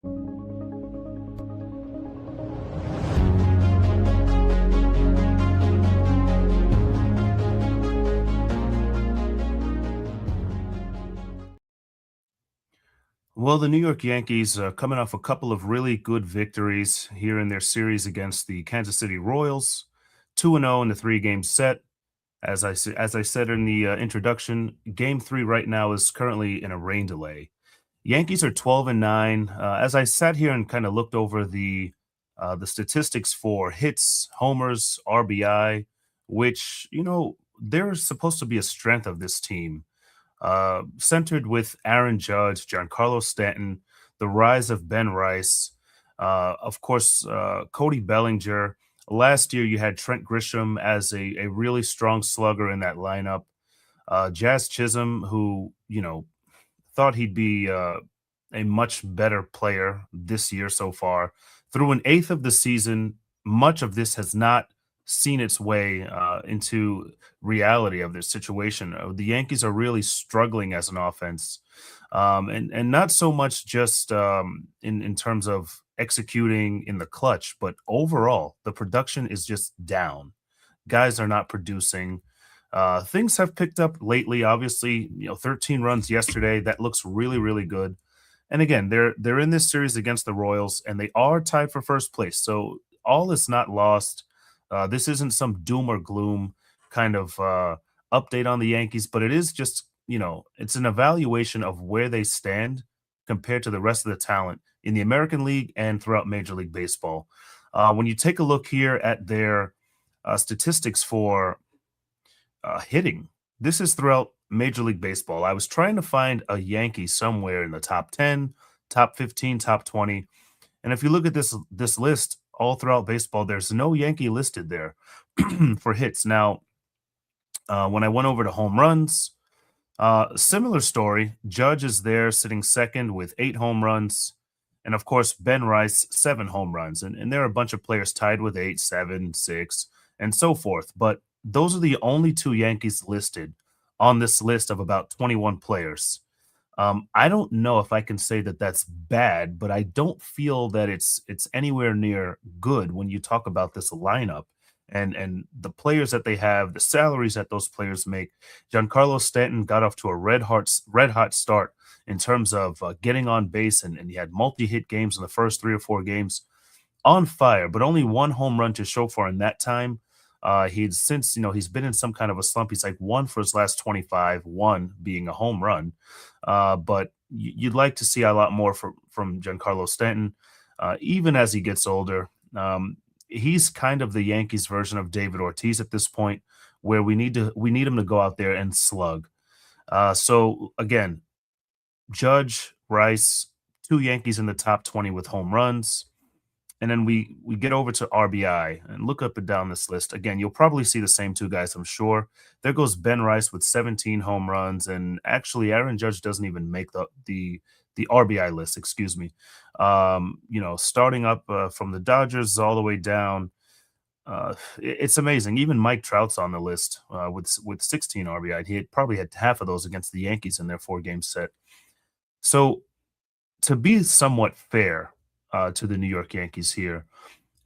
Well, the New York Yankees coming off a couple of really good victories here in their series against the Kansas City Royals, 2-0 in the three-game set. As I said in the introduction, Game 3 right now is currently in a rain delay. Yankees are 12-9. As I sat here and kind of looked over the statistics for hits, homers, RBI, which they're supposed to be a strength of this team, centered with Aaron Judge, Giancarlo Stanton, the rise of Ben Rice, of course, Cody Bellinger. Last year, you had Trent Grisham as a really strong slugger in that lineup. Jazz Chisholm, who, thought he'd be a much better player this year so far. Through an eighth of the season, much of this has not seen its way into reality of their situation. The Yankees are really struggling as an offense, and not so much just in terms of executing in the clutch, but overall the production is just down. Guys are not producing. Things have picked up lately. Obviously, 13 runs yesterday. That looks really, really good. And again, they're in this series against the Royals, and they are tied for first place. So all is not lost. This isn't some doom or gloom kind of update on the Yankees, but it is just, it's an evaluation of where they stand compared to the rest of the talent in the American League and throughout Major League Baseball. When you take a look here at their statistics for hitting, this is throughout Major League Baseball. I was trying to find a Yankee somewhere in the top 10, top 15, top 20. And if you look at this list all throughout baseball, there's no Yankee listed there for hits. Now, when I went over to home runs, similar story. Judge is there sitting second with 8 home runs. And of course, Ben Rice, 7 home runs. And there are a bunch of players tied with 8, 7, 6, and so forth. But those are the only 2 Yankees listed on this list of about 21 players. I don't know if I can say that that's bad, but I don't feel that it's anywhere near good when you talk about this lineup and the players that they have, the salaries that those players make. Giancarlo Stanton got off to a red hot start in terms of getting on base, and he had multi-hit games in the first 3 or 4 games, on fire, but only 1 home run to show for in that time. He'd since, he's been in some kind of a slump. He's like 1 for his last 25, 1 being a home run. But you'd like to see a lot more from Giancarlo Stanton, even as he gets older. He's kind of the Yankees version of David Ortiz at this point, where we need him to go out there and slug. So again, Judge, Rice, 2 Yankees in the top 20 with home runs. And then we get over to RBI and look up and down this list. Again, you'll probably see the same 2 guys, I'm sure. There goes Ben Rice with 17 home runs, and actually Aaron Judge doesn't even make the RBI list, excuse me. Starting up from the Dodgers all the way down, it's amazing. Even Mike Trout's on the list with 16 RBI. He probably had half of those against the Yankees in their 4-game set. So to be somewhat fair to the New York Yankees here,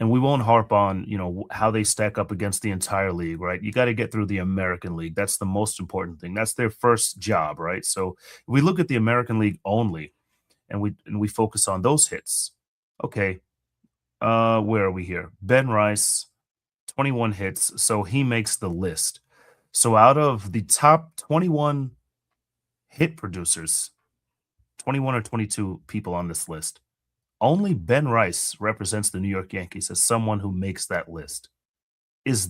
and we won't harp on how they stack up against the entire league, right? You got to get through the American League. That's the most important thing. That's their first job, right? So if we look at the American League only, and we focus on those hits. Okay, where are we here? Ben Rice, 21 hits, so he makes the list. So out of the top 21 hit producers, 21 or 22 people on this list, only Ben Rice represents the New York Yankees as someone who makes that list. Is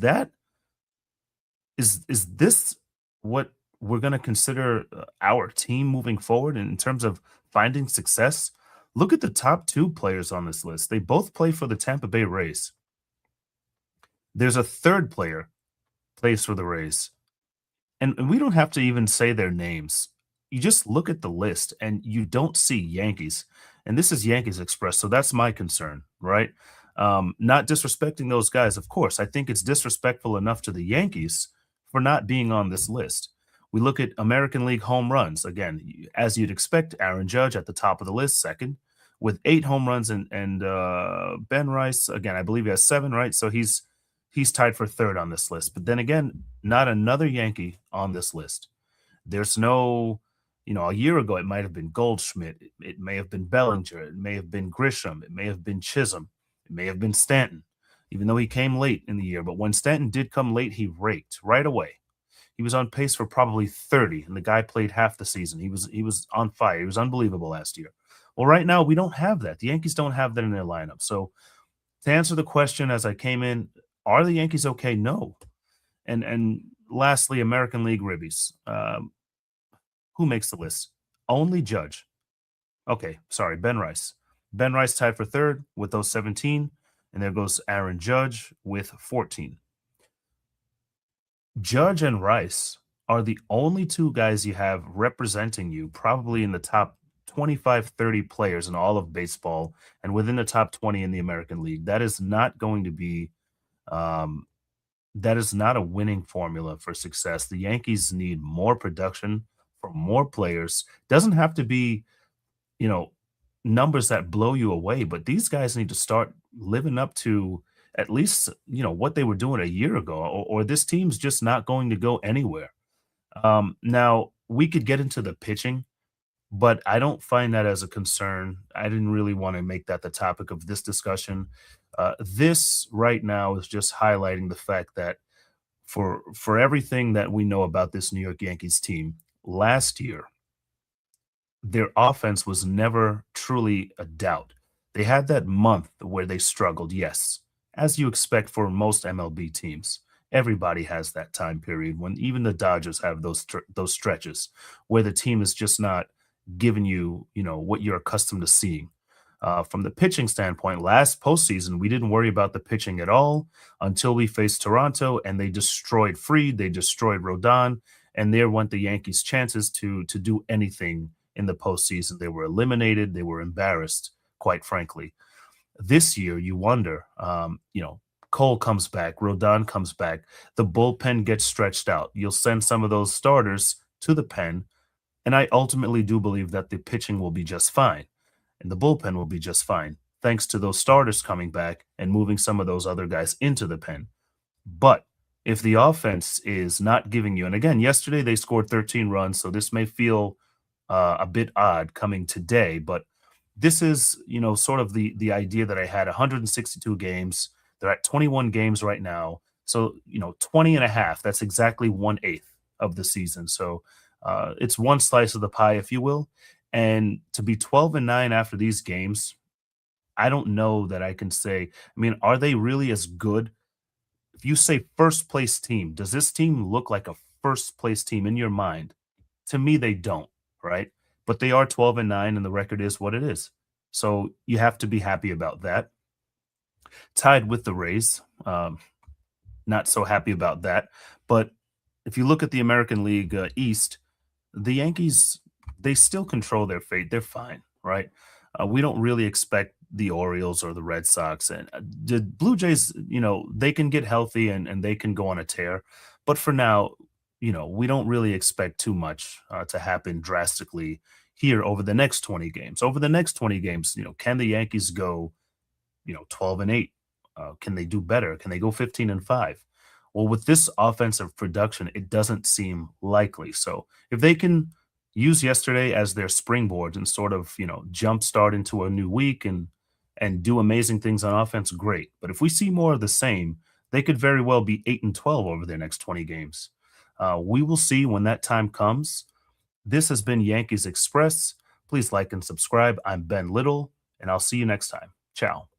this what we're going to consider our team moving forward in terms of finding success? Look at the top 2 players on this list. They both play for the Tampa Bay Rays. There's a third player plays for the Rays. And we don't have to even say their names. You just look at the list and you don't see Yankees. And this is Yankees Express, so that's my concern, right? Not disrespecting those guys, of course. I think it's disrespectful enough to the Yankees for not being on this list. We look at American League home runs. Again, as you'd expect, Aaron Judge at the top of the list, second, with 8 home runs, and Ben Rice, again, I believe he has 7, right? So he's tied for 3rd on this list. But then again, not another Yankee on this list. There's no, a year ago it might have been Goldschmidt, it may have been Bellinger, it may have been Grisham, it may have been Chisholm, it may have been Stanton, even though he came late in the year. But when Stanton did come late, he raked right away. He was on pace for probably 30, and the guy played half the season. He was on fire. He was unbelievable last year. Well, right now we don't have that. The Yankees don't have that in their lineup. So to answer the question as I came in, are the Yankees okay? No. And lastly, American League ribbies. Who makes the list? Only Judge. Okay, sorry, Ben Rice. Ben Rice tied for 3rd with those 17, and there goes Aaron Judge with 14. Judge and Rice are the only 2 guys you have representing you probably in the top 25, 30 players in all of baseball and within the top 20 in the American League. That is not going to be um, that is not a winning formula for success. The Yankees need more production from more players. Doesn't have to be, you know, numbers that blow you away, but these guys need to start living up to at least, what they were doing a year ago, or this team's just not going to go anywhere. Now we could get into the pitching, but I don't find that as a concern. I didn't really want to make that the topic of this discussion. This right now is just highlighting the fact that for everything that we know about this New York Yankees team, last year their offense was never truly a doubt. They had that month where they struggled, yes, as you expect for most MLB teams. Everybody has that time period when even the Dodgers have those stretches where the team is just not giving you, what you're accustomed to seeing. From the pitching standpoint, last postseason we didn't worry about the pitching at all until we faced Toronto, and they destroyed Fried, they destroyed Rodon, and there went the Yankees' chances to do anything in the postseason. They were eliminated. They were embarrassed, quite frankly. This year, you wonder, Cole comes back, Rodon comes back, the bullpen gets stretched out. You'll send some of those starters to the pen, and I ultimately do believe that the pitching will be just fine and the bullpen will be just fine, thanks to those starters coming back and moving some of those other guys into the pen. But if the offense is not giving you, and again, yesterday they scored 13 runs, so this may feel a bit odd coming today, but this is, sort of the idea that I had 162 games. They're at 21 games right now. So, 20 and a half, that's exactly 1/8 of the season. So it's one slice of the pie, if you will. And to be 12-9 after these games, I don't know that I can say, I mean, are they really as good? If you say first place team, does this team look like a first place team in your mind? To me, they don't, right? But they are 12-9, and the record is what it is. So you have to be happy about that. Tied with the Rays, not so happy about that. But if you look at the American League East, the Yankees, they still control their fate. They're fine, right? We don't really expect the Orioles or the Red Sox and the Blue Jays, they can get healthy and they can go on a tear. But for now, we don't really expect too much to happen drastically here over the next 20 games. Over the next 20 games, can the Yankees go 12-8? Can they do better? Can they go 15-5? Well, with this offensive production, it doesn't seem likely. So if they can use yesterday as their springboard and sort of, jumpstart into a new week and do amazing things on offense, great. But if we see more of the same, they could very well be 8-12 over their next 20 games. We will see when that time comes. This has been Yankees Express. Please like and subscribe. I'm Ben Little, and I'll see you next time. Ciao.